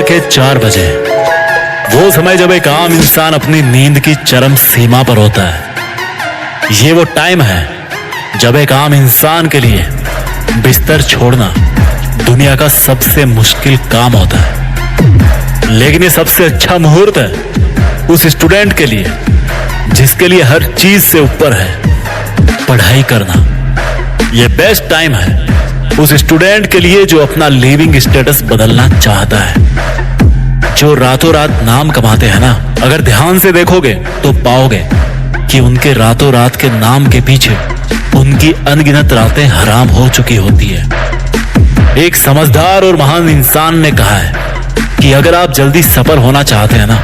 के 4 बजे, वो समय जब एक आम इंसान अपनी नींद की चरम सीमा पर होता है। ये वो टाइम है जब एक आम इंसान के लिए बिस्तर छोड़ना दुनिया का सबसे मुश्किल काम होता है। लेकिन ये सबसे अच्छा मुहूर्त है उस स्टूडेंट के लिए जिसके लिए हर चीज से ऊपर है पढ़ाई करना। ये बेस्ट टाइम है उस स्टूडेंट के लिए जो अपना लिविंग स्टेटस बदलना चाहता है, जो रातों रात नाम कमाते हैं ना। अगर ध्यान से देखोगे तो पाओगे कि उनके रातों रात के नाम के पीछे उनकी अनगिनत रातें हराम हो चुकी होती है। एक समझदार और महान इंसान ने कहा है कि अगर आप जल्दी सफल होना चाहते हैं ना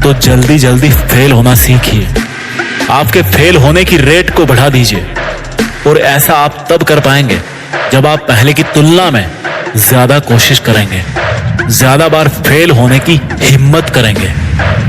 तो जल्दी जल्दी फेल होना सीखिए। आपके फेल होने की रेट को बढ़ा दीजिए और ऐसा आप तब कर पाएंगे जब आप पहले की तुलना में ज्यादा कोशिश करेंगे, ज्यादा बार फेल होने की हिम्मत करेंगे।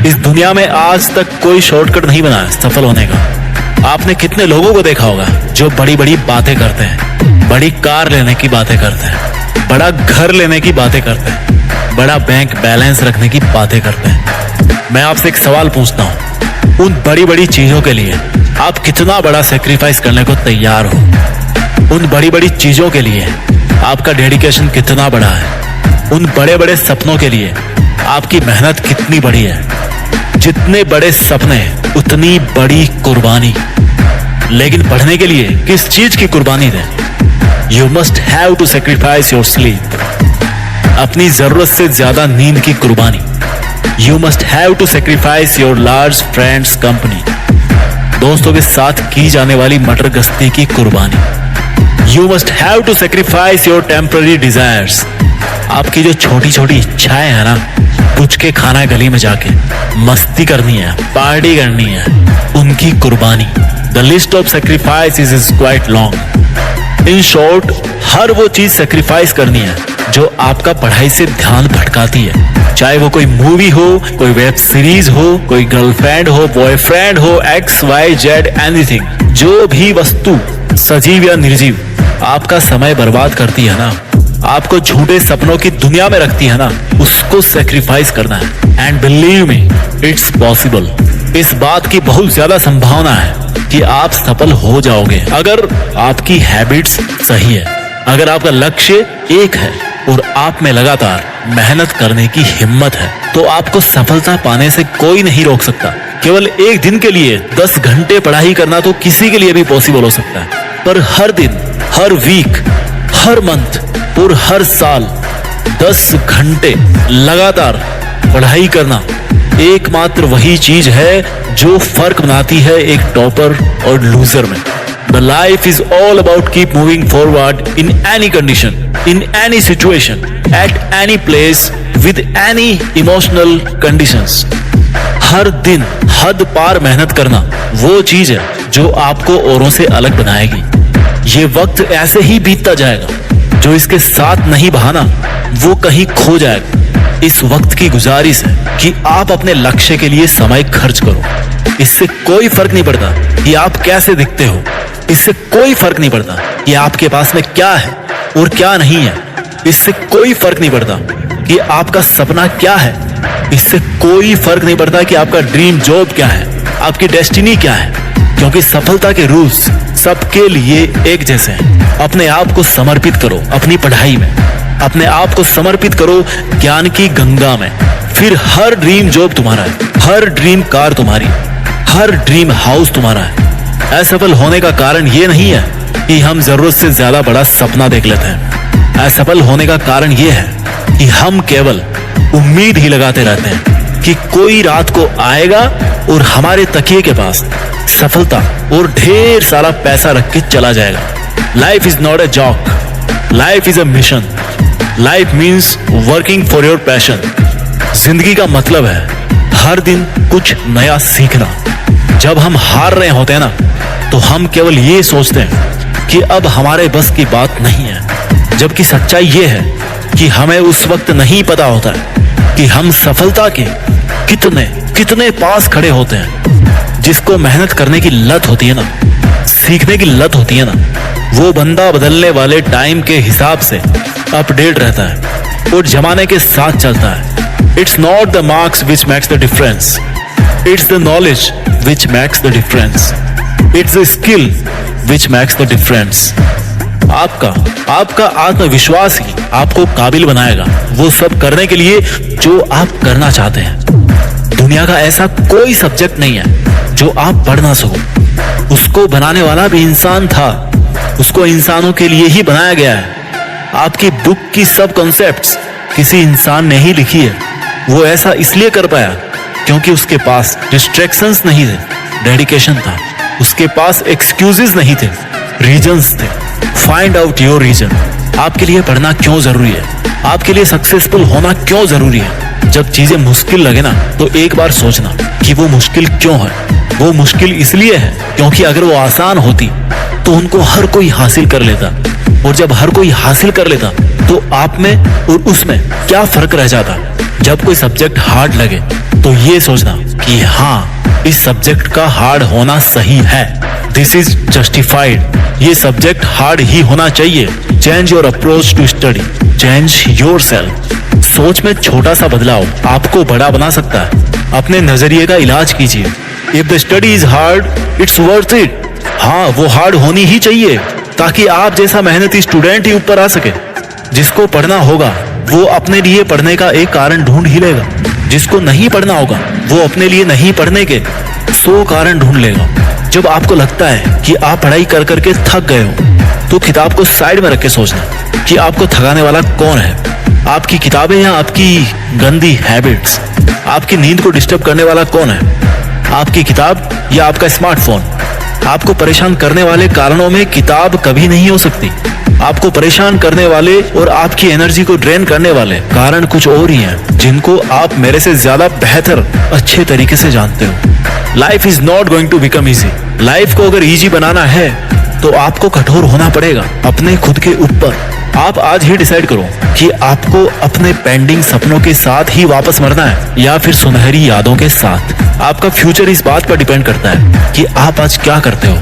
इस दुनिया में आज तक कोई शॉर्टकट नहीं बना है सफल होने का। आपने कितने लोगों को देखा होगा जो बड़ी बड़ी बातें करते हैं, बड़ी कार लेने की बातें करते हैं, बड़ा घर लेने की बातें करते हैं, बड़ा बैंक बैलेंस रखने की बातें करते हैं। मैं आपसे एक सवाल पूछता हूं, उन बड़ी बड़ी चीजों के लिए आप कितना बड़ा सेक्रीफाइस करने को तैयार हो? उन बड़ी बड़ी चीजों के लिए आपका डेडिकेशन कितना बड़ा है? उन बड़े बड़े सपनों के लिए आपकी मेहनत कितनी बड़ी है? जितने बड़े सपने उतनी बड़ी कुर्बानी। लेकिन पढ़ने के लिए किस चीज की कुर्बानी दें? You must have to sacrifice your sleep. अपनी जरूरत से ज्यादा नींद की कुर्बानी। You must have to sacrifice your large friends company. दोस्तों के साथ की जाने वाली मटर गश्ती की कुर्बानी। You must have to sacrifice your temporary desires. आपकी जो छोटी छोटी इच्छाएं हैं ना, पूछ के खाना है गली में जाके, मस्ती करनी है, पार्टी करनी है, उनकी कुर्बानी। The list of sacrifice is quite long. In short, हर वो चीज सेक्रीफाइस करनी है जो आपका पढ़ाई से ध्यान भटकाती है। चाहे वो कोई मूवी हो, कोई वेब सीरीज हो, कोई गर्लफ्रेंड हो, बॉयफ्रेंड हो, XYZ एनीथिंग। जो भी वस्तु सजीव या निर्जीव आपका समय बर्बाद करती है ना, आपको झूठे सपनों की दुनिया में रखती है ना, उसको सेक्रीफाइस करना है। And believe me, it's possible. इस बात की बहुत ज्यादा संभावना है कि आप सफल हो जाओगे अगर आपकी हैबिट्स सही है, अगर आपका लक्ष्य एक है और आप में लगातार मेहनत करने की हिम्मत है, तो आपको सफलता पाने से कोई नहीं रोक सकता। केवल एक दिन के लिए 10 घंटे पढ़ाई करना तो किसी के लिए भी पॉसिबल हो सकता है, पर हर दिन, हर वीक, हर मंथ और हर साल 10 घंटे लगातार पढ़ाई करना एकमात्र वही चीज है जो फर्क बनाती है एक टॉपर और लूजर में। The life is all about keep moving forward in any condition, in any situation, at any place, with any emotional conditions. हर दिन हद पार मेहनत करना वो चीज है जो आपको औरों से अलग बनाएगी। ये वक्त ऐसे ही बीतता जाएगा, जो इसके साथ नहीं बहाना वो कहीं खो जाएगा। इस वक्त की गुजारिश है कि आप अपने लक्ष्य के लिए समय खर्च करो। इससे कोई फर्क नहीं पड़ता कि आप कैसे दिखते हो, इससे कोई फर्क नहीं पड़ता कि आपके पास में क्या है और क्या नहीं है, इससे कोई फर्क नहीं पड़ता कि आपका सपना क्या है, इससे कोई फर्क नहीं पड़ता कि आपका ड्रीम जॉब क्या है, आपकी डेस्टिनी क्या है, क्योंकि सफलता के रूल्स सबके लिए एक जैसे हैं। अपने आप को समर्पित करो अपनी पढ़ाई में, अपने आप को समर्पित करो ज्ञान की गंगा में, फिर हर ड्रीम जॉब तुम्हारा है, हर ड्रीम कार तुम्हारी, हर ड्रीम हाउस तुम्हारा है। असफल होने का कारण ये नहीं है कि हम जरूरत से ज्यादा बड़ा सपना देख लेते हैं। असफल होने का कारण ये है कि हम केवल उम्मीद ही लगाते रहते हैं कि कोई रात को आएगा और हमारे तकिए के पास सफलता और ढेर सारा पैसा रख के चला जाएगा। Life is not a joke, life is a mission. Life means working for your passion. जिंदगी का मतलब है हर दिन कुछ नया सीखना। जब हम हार रहे होते हैं ना, तो हम केवल ये सोचते हैं कि अब हमारे बस की बात नहीं है, जबकि सच्चाई ये है कि हमें उस वक्त नहीं पता होता है कि हम सफलता के कितने कितने पास खड़े होते हैं। जिसको मेहनत करने की लत होती है ना, सीखने की लत होती है ना, वो बंदा बदलने वाले टाइम के हिसाब से अपडेट रहता है। और जमाने के साथ चलता है। It's not the marks which makes the difference, it's the knowledge which makes the difference, it's the skill which makes the difference. आपका आत्मविश्वास ही आपको काबिल बनाएगा वो सब करने के लिए जो आप करना चाहते हैं। दुनिया का ऐसा कोई सब्जेक्ट नहीं है जो आप पढ़ ना सको। उसको बनाने वाला भी इंसान था, उसको इंसानों के लिए ही बनाया गया है। आपकी बुक की सब कॉन्सेप्ट्स किसी इंसान ने ही लिखी है। वो ऐसा इसलिए कर पाया क्योंकि उसके पास डिस्ट्रैक्शंस नहीं थे, डेडिकेशन था। उसके पास एक्सक्यूजेस नहीं थे, रीजंस थे। Find out your reason. आपके लिए पढ़ना क्यों जरूरी है, आपके लिए सक्सेसफुल होना क्यों जरूरी है। जब चीजें मुश्किल लगे ना तो एक बार सोचना कि वो मुश्किल क्यों है। वो मुश्किल इसलिए है क्योंकि अगर वो आसान होती तो उनको हर कोई हासिल कर लेता, और जब हर कोई हासिल कर लेता तो आप में और उसमें क्या फर्क रह जाता। जब कोई सब्जेक्ट हार्ड लगे तो ये सोचना कि हाँ, इस सब्जेक्ट का हार्ड होना सही है, दिस इज जस्टिफाइड, ये सब्जेक्ट हार्ड ही होना चाहिए। Change your approach to study, change yourself. सोच में छोटा सा बदलाव आपको बड़ा बना सकता है। अपने नजरिए का इलाज कीजिए। If the study is hard, it's worth it. हाँ, वो हार्ड होनी ही चाहिए ताकि आप जैसा मेहनती स्टूडेंट ही ऊपर आ सके। जिसको पढ़ना होगा वो अपने लिए पढ़ने का एक कारण ढूंढ ही लेगा। जिसको नहीं पढ़ना होगा वो अपने लिए नहीं पढ़ने के 100 कारण ढूंढ लेगा। जब आपको लगता है कि आप पढ़ाई कर करके थक गए हो तो किताब को साइड में रख के सोचना कि आपको थकाने वाला कौन है, आपकी किताबें या आपकी गंदी हैबिट्स। आपकी नींद को डिस्टर्ब करने वाला कौन है, आपकी किताब या आपका स्मार्टफोन। आपको परेशान करने वाले कारणों में किताब कभी नहीं हो सकती। आपको परेशान करने वाले और आपकी एनर्जी को ड्रेन करने वाले कारण कुछ और ही हैं, जिनको आप मेरे से ज्यादा बेहतर अच्छे तरीके से जानते हो। Life is not going to become easy. Life को अगर इजी बनाना है तो आपको कठोर होना पड़ेगा अपने खुद के ऊपर। आप आज ही डिसाइड करो कि आपको अपने पेंडिंग सपनों के साथ ही वापस मरना है या फिर सुनहरी यादों के साथ। आपका फ्यूचर इस बात पर डिपेंड करता है कि आप आज क्या करते हो।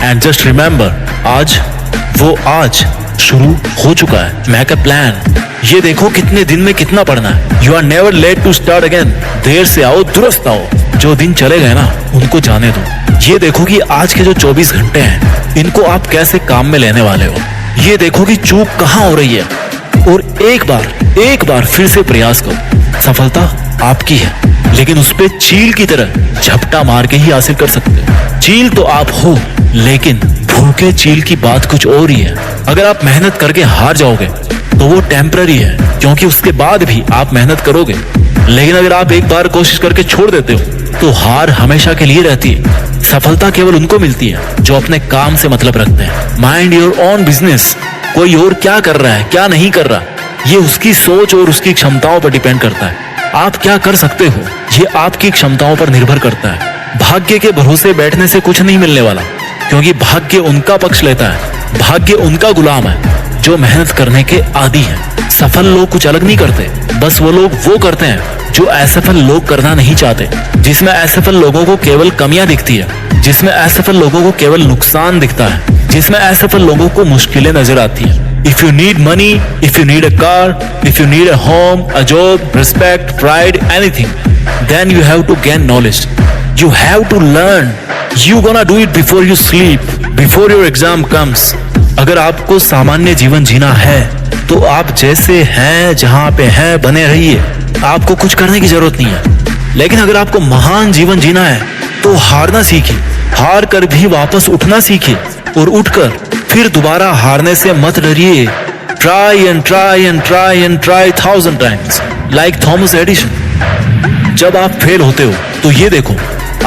एंड जस्ट रिमेंबर, आज शुरू हो चुका है। Make a plan. ये देखो कितने दिन में कितना पढ़ना है। You are never late to start again. देर से आओ दुरुस्त आओ। जो दिन चले गए ना उनको जाने दो। ये देखो कि आज के जो 24 घंटे हैं इनको आप कैसे काम में लेने वाले हो। ये देखो कि चूक कहाँ हो रही है और एक बार फिर से प्रयास करो। सफलता आपकी है, लेकिन उस पे चील की तरह झपटा मार के ही हासिल कर सकते हो। चील तो आप हो, लेकिन भूखे चील की बात कुछ और ही है। अगर आप मेहनत करके हार जाओगे तो वो टेम्पररी है, क्योंकि उसके बाद भी आप मेहनत करोगे। लेकिन अगर आप एक बार कोशिश करके छोड़ देते हो तो हार हमेशा के लिए रहती है। सफलता केवल उनको मिलती है जो अपने काम से मतलब रखते हैं। Mind your own business. कोई और क्या कर रहा है क्या नहीं कर रहा, ये उसकी सोच और उसकी क्षमताओं पर डिपेंड करता है। आप क्या कर सकते हो ये आपकी क्षमताओं पर निर्भर करता है। भाग्य के भरोसे बैठने से कुछ नहीं मिलने वाला, क्योंकि भाग्य उनका पक्ष लेता है। भाग्य उनका गुलाम है जो मेहनत करने के आदी हैं। सफल लोग कुछ अलग नहीं करते, बस वो लोग वो करते हैं जो असफल लोग करना नहीं चाहते। जिसमें असफल लोगों को केवल कमियां दिखती है, जिसमें असफल लोगों को केवल नुकसान दिखता है, जिसमें असफल लोगों को मुश्किलें नजर आती है। If you need money, if you need a car, if you need a home, a job, respect, pride, anything, then you have to gain knowledge. You have to learn. You gonna do it before you sleep, before your exam comes. अगर आपको सामान्य जीवन जीना है तो आप जैसे हैं जहां पे हैं बने रहिए। आपको कुछ करने की जरूरत नहीं है। लेकिन अगर आपको महान जीवन जीना है तो हारना सीखिए। हार कर भी वापस उठना सीखिए और उठकर फिर दोबारा हारने से मत डरिए। Try and try and try and try 1000 times, like Thomas Edison. जब आप फेल होते हो तो ये देखो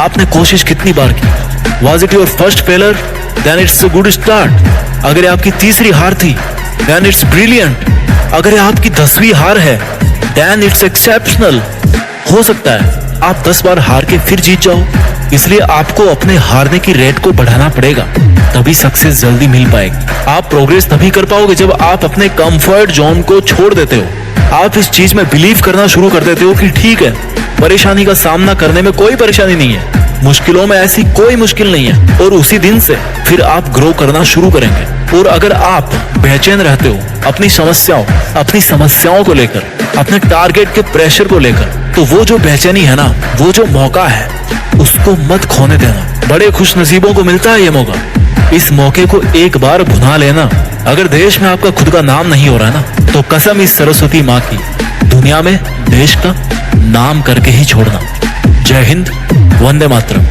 आपने कोशिश कितनी बार की। Was it your first failure? Then it's a good start. अगर आपकी तीसरी हार थी then it's brilliant. अगर आपकी 10वीं हार है then it's exceptional. हो सकता है आप 10 बार हार के फिर जीत जाओ। इसलिए आपको अपने हारने की रेट को बढ़ाना पड़ेगा, तभी सक्सेस जल्दी मिल पाएगी। आप प्रोग्रेस तभी कर पाओगे जब आप अपने कंफर्ट जोन को छोड़ देते हो। आप इस चीज में बिलीव करना शुरू कर देते हो कि ठीक है, परेशानी का सामना करने में कोई परेशानी नहीं है। मुश्किलों में ऐसी कोई मुश्किल नहीं है और उसी दिन से फिर आप ग्रो करना शुरू करेंगे। और अगर आप बेचैन रहते हो अपनी समस्याओं को लेकर, अपने टारगेट के प्रेशर को लेकर, तो वो जो बेचैनी है ना, वो जो मौका है, उसको मत खोने देना। बड़े खुश नसीबों को मिलता है ये मौका। इस मौके को एक बार भुना लेना। अगर देश में आपका खुद का नाम नहीं हो रहा है ना, तो कसम इस सरस्वती माँ की, दुनिया में देश का नाम करके ही छोड़ना। जय हिंद, वंदे मातरम।